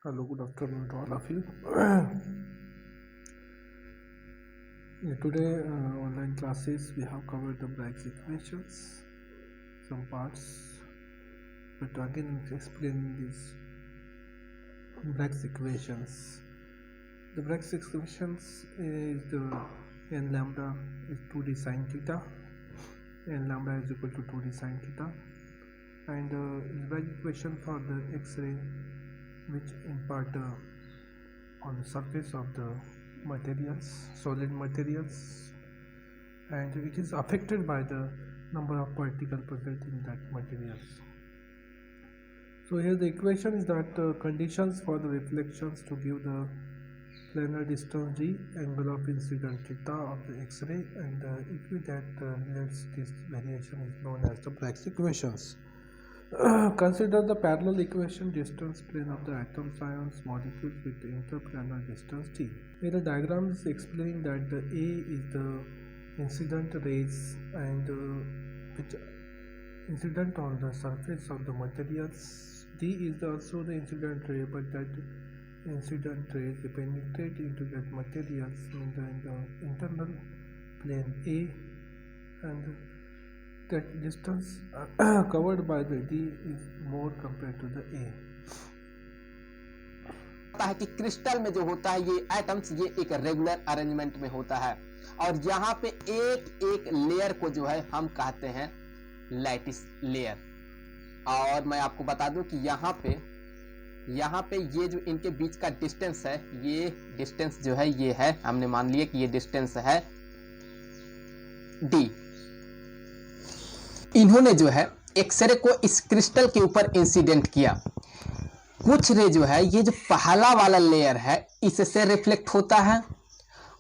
Hello, good afternoon to all of you. Today, online classes, we have covered the Bragg's equations, some parts, but again explain these Bragg's equations. The Bragg's equations is the n lambda is 2d sine theta, n lambda is equal to 2d sine theta, and the Bragg equation for the X-ray, which impart on the surface of the materials, solid materials, and it is affected by the number of particles present in that materials. So here the equation is that conditions for the reflections to give the planar distance d, angle of incident theta of the X-ray, and the equation that relates this variation is known as the Bragg's equations. Consider the parallel equation distance plane of the atoms, ions, molecules with the interplanar distance t. Here the diagram is explaining that the A is the incident rays and which incident on the surface of the materials. D is also the incident ray, but that incident rays penetrate into that materials in the internal plane A, and that distance covered by the D is more compared to the A. है कि crystal में जो होता है ये atoms ये एक regular arrangement में होता है और यहाँ पे एक एक लेयर को जो है हम कहते हैं लैटिस लेयर। और मैं आपको बता दूं कि यहाँ पे ये जो इनके बीच का डिस्टेंस है, ये डिस्टेंस जो है ये है, हमने मान लिया कि ये डिस्टेंस है डी। इन्होंने जो है एक्सरे को इस क्रिस्टल के ऊपर इंसिडेंट किया। कुछ रे जो है ये जो पहला वाला लेयर है इससे रिफ्लेक्ट होता है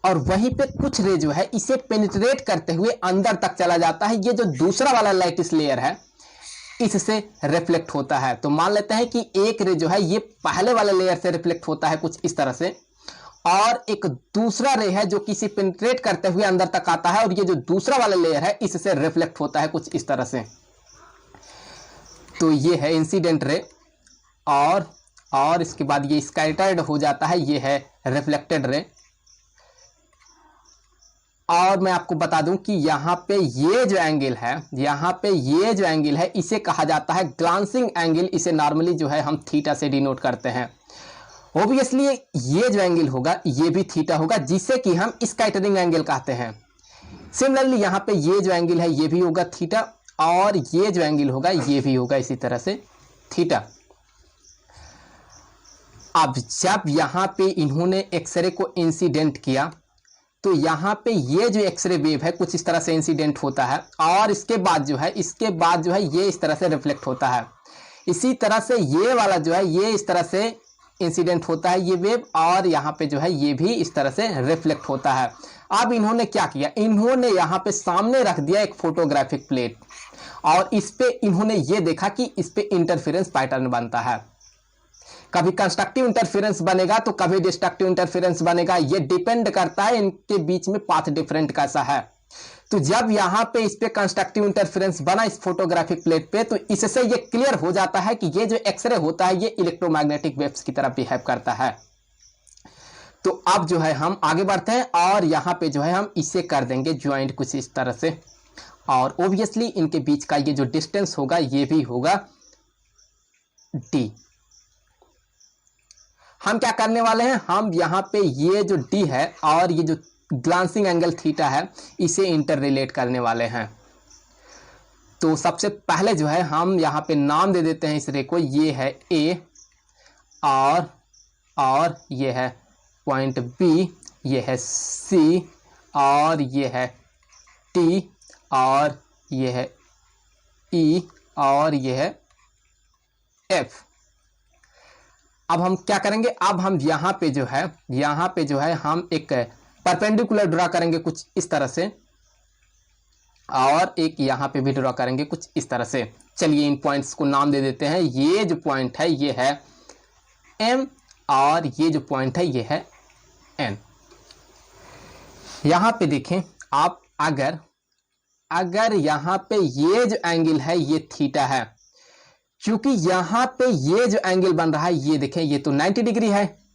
और वहीं पे कुछ रे जो है इसे पेनिट्रेट करते हुए अंदर तक चला जाता है। ये जो दूसरा वाला लैटिस लेयर है इससे रिफ्लेक्ट होता है। तो मान लेते हैं कि एक रे जो है ये पहले वाले लेयर से रिफ्लेक्ट होता है कुछ इस तरह से, और एक दूसरा रे है जो किसी पेनिट्रेट करते हुए अंदर तक आता है और ये जो दूसरा वाला लेयर है इससे रिफ्लेक्ट होता है कुछ इस तरह से। तो ये है इंसिडेंट रे और इसके बाद ये स्कैटर्ड हो जाता है, ये है रिफ्लेक्टेड रे। और मैं आपको बता दूं कि यहाँ पे ये जो एंगल है इसे कहा जाता है ग्लांसिंग एंगल। इसे नॉर्मली जो है हम थीटा से डिनोट करते हैं। ऑब्वियसली ये जो एंगल होगा ये भी थीटा होगा, जिसे कि हम स्कैटरिंग एंगल कहते हैं। सिमिलरली यहाँ पे ये जो एंगल है ये भी होगा थीटा और ये जो एंगल होगा ये भी होगा इसी तरह से थीटा। अब जब यहाँ पे इन्होंने एक्सरे को इंसिडेंट किया तो यहाँ पे ये जो एक्सरे वेव है कुछ इस तरह से इंसिडेंट होता है और इसके बाद जो है ये इस तरह से रिफ्लेक्ट होता है। इसी तरह से ये वाला जो है ये इस तरह से इंसिडेंट होता है ये वेव, और यहाँ पे जो है ये भी इस तरह से रिफ्लेक्ट होता है। अब इन्होंने क्या किया, इन्होंने यहाँ पे सामने रख दिया एक फोटोग्राफिक प्लेट और इस पे इन्होंने ये देखा कि इस पे इंटरफेरेंस पैटर्न बनता है। कभी कंस्ट्रक्टिव इंटरफेरेंस बनेगा तो कभी डिस्ट्रक्टिव इंटरफेरेंस बनेगा, ये डिपेंड करता है इनके बीच में पाथ डिफरेंट कैसा है। तो जब यहाँ पे इस पे कंस्ट्रक्टिव इंटरफेरेंस बना इस फोटोग्राफिक प्लेट पे, तो इससे ये क्लियर हो जाता है कि ये जो एक्सरे होता है ये इलेक्ट्रोमैग्नेटिक वेव्स की तरह बिहेव करता है। तो अब जो है हम आगे बढ़ते हैं और यहाँ पे जो है हम इसे कर देंगे ज्वाइंट कुछ इस तरह से, और ओब्वियसली इनके बीच का ये जो डिस्टेंस होगा ये भी होगा डी। हम क्या करने वाले हैं, हम यहाँ पे ये जो डी है और ये जो ग्लांसिंग एंगल थीटा है इसे इंटर रिलेट करने वाले हैं। तो सबसे पहले जो है हम यहाँ पे नाम दे देते हैं इस रे को, ये है ए और ये है पॉइंट बी, ये है सी और ये है टी और ये है ई और ये है एफ। अब हम क्या करेंगे, अब हम यहाँ पे जो है हम एक परपेंडिकुलर ड्रा करेंगे कुछ इस तरह से और एक यहाँ पे भी ड्रा करेंगे कुछ इस तरह से। चलिए इन पॉइंट्स को नाम दे देते हैं। ये जो पॉइंट है ये है एम और ये जो पॉइंट है ये है एन। यहाँ पे देखें आप, अगर यहाँ पे ये जो एंगल है ये थीटा है क्योंकि यहां पे ये जो एंगल बन रहा है ये देखें, ये तो 90 डिग्री है,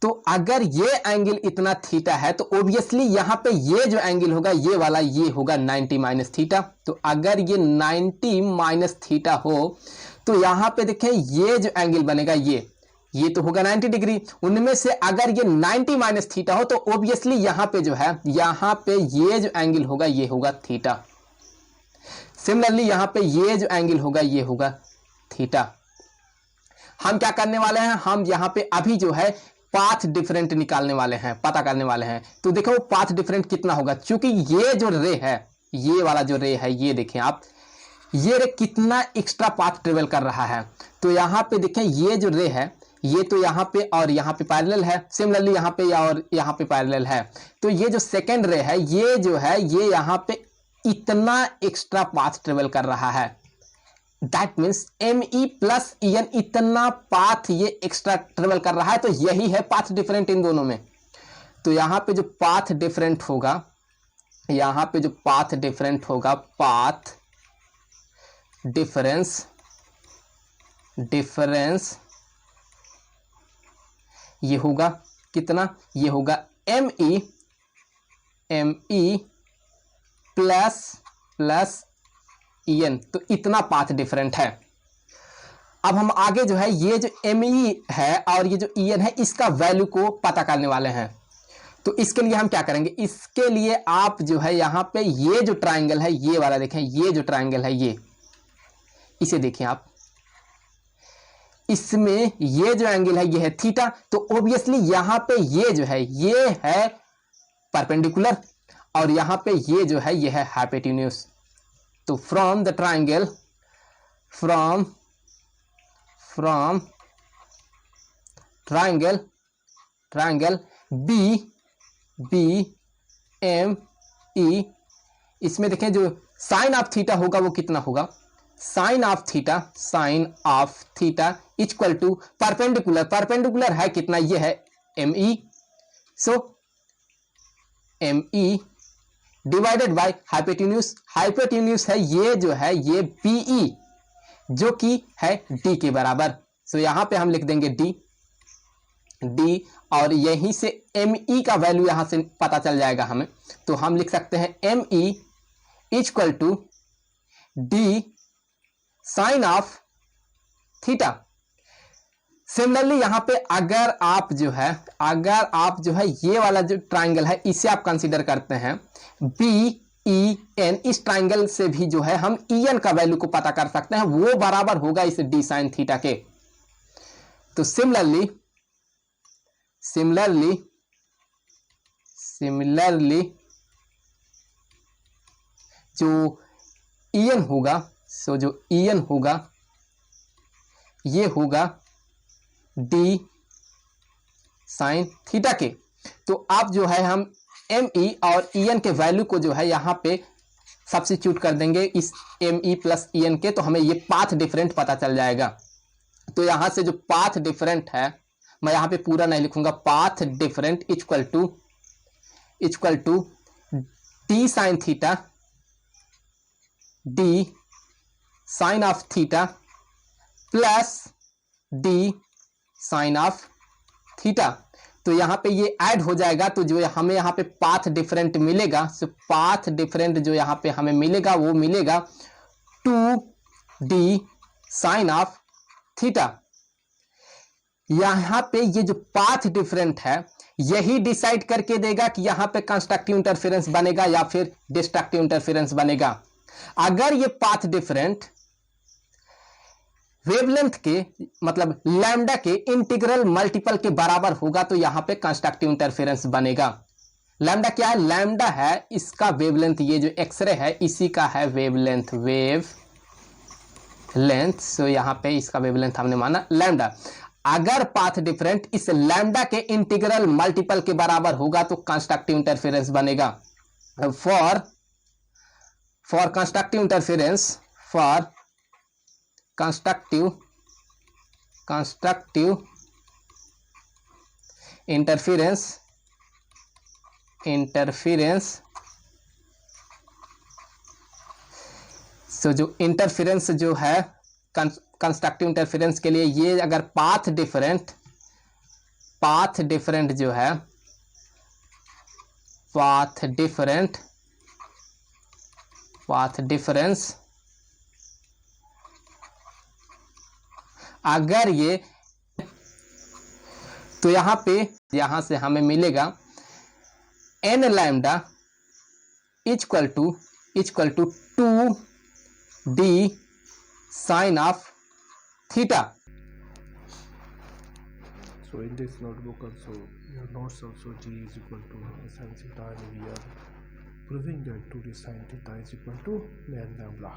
तो अगर ये एंगल इतना थीटा है तो ऑब्वियसली यहां पे ये जो एंगल होगा ये वाला ये होगा 90 माइनस थीटा। तो अगर ये 90 माइनस थीटा हो तो यहां पे देखें ये जो एंगल बनेगा ये तो होगा 90 डिग्री। उनमें से अगर ये 90 माइनस थीटा हो तो ऑब्वियसली यहां पे जो है यहां पे ये जो एंगल होगा ये होगा थीटा। सिमिलरली यहां पे ये जो एंगल होगा ये होगा थीटा। हम क्या करने वाले हैं, हम यहां पे अभी जो है पाथ डिफरेंट निकालने वाले हैं, पता करने वाले हैं। तो देखो वो पाथ डिफरेंट कितना होगा, क्योंकि ये जो रे है, ये वाला जो रे है, ये देखें आप, ये रे कितना एक्स्ट्रा पाथ ट्रेवल कर रहा है। तो यहां पे देखें ये जो रे है ये तो यहां पे और यहां पे पैरेलल है, सिमिलरली यहां पे और यहां पे पैरेलल है। तो ये जो सेकेंड रे है ये जो है ये यहां पे इतना एक्स्ट्रा पाथ ट्रेवल कर रहा है। That means ME plus EN इतना पाथ ये एक्स्ट्रा ट्रेवल कर रहा है। तो यही है पाथ डिफरेंट इन दोनों में। तो यहां पे जो पाथ डिफरेंट होगा, यहां पे जो पाथ डिफरेंट होगा, पाथ डिफरेंस ये होगा कितना, ये होगा ME प्लस EN। तो इतना पाथ डिफरेंट है। अब हम आगे जो है ये जो ME है और ये जो EN है इसका वैल्यू को पता करने वाले हैं। तो इसके लिए हम क्या करेंगे, इसके लिए आप जो है यहां पे ये जो ट्राइंगल है ये वाला देखें, ये जो ट्राइंगल है ये, इसे देखें आप, इसमें ये जो एंगल है ये है थीटा। तो ऑब्वियसली यहां पे ये जो है ये है परपेंडिकुलर और यहां पे ये जो है ये है हाइपोटेन्यूज। तो from the triangle from triangle BME, इसमें देखें जो साइन ऑफ थीटा होगा वो कितना होगा, sine of theta equal to perpendicular है कितना, ये है ME। So ME divided by hypotenuse है ये जो है ये BE जो कि है D के बराबर। सो यहां पे हम लिख देंगे D और यहीं से ME का वैल्यू यहां से पता चल जाएगा हमें। तो हम लिख सकते हैं ME equal to D sine of theta. Similarly यहां पे अगर आप जो है ये वाला जो ट्राइंगल है इसे आप कंसीडर करते हैं BEN, इस ट्राइंगल से भी जो है हम EN का वैल्यू को पता कर सकते हैं, वो बराबर होगा इस D साइन थीटा के। तो सिमिलरली जो EN होगा, सो जो EN होगा ये होगा D साइन थीटा के। तो आप जो है हम ME और EN के वैल्यू को जो है यहां पे सब्स्टिट्यूट कर देंगे इस ME प्लस EN के, तो हमें ये पाथ डिफरेंट पता चल जाएगा। तो यहां से जो पाथ डिफरेंट है, मैं यहां पे पूरा नहीं लिखूंगा, path different equal to D sine theta, D sine of theta plus D sine of theta. तो यहां पे ये ऐड हो जाएगा, तो जो हमें यहां पे पाथ डिफरेंट मिलेगा, सो पाथ डिफरेंट जो यहां पे हमें मिलेगा वो मिलेगा 2D साइन ऑफ थीटा। यहां पे ये जो पाथ डिफरेंट है यही डिसाइड करके देगा कि यहां पे कंस्ट्रक्टिव इंटरफेरेंस बनेगा या फिर डिस्ट्रक्टिव इंटरफेरेंस बनेगा। अगर ये पाथ डिफरेंट वेवलेंथ के मतलब लैम्डा के इंटीग्रल मल्टीपल के बराबर होगा तो यहां पे कंस्ट्रक्टिव इंटरफेरेंस बनेगा। लैम्डा क्या है, लैम्डा है इसका वेवलेंथ, ये जो एक्सरे है इसी का है वेवलेंथ, सो यहां पे इसका वेवलेंथ हमने माना लैम्डा। अगर पाथ डिफरेंट इस लैम्डा के इंटीग्रल मल्टीपल के बराबर होगा तो कंस्ट्रक्टिव इंटरफेरेंस बनेगा। For constructive interference, for constructive interference so जो इंटरफेरेंस जो है कंस्ट्रक्टिव इंटरफेरेंस के लिए ये अगर पाथ डिफरेंट जो है पाथ डिफरेंस अगर ये, तो यहां से हमें मिलेगा n lambda equal to 2d sine of theta. So in this notebook also, your notes also, g is equal to sin theta, and we are proving that 2d sin theta is equal to n lambda.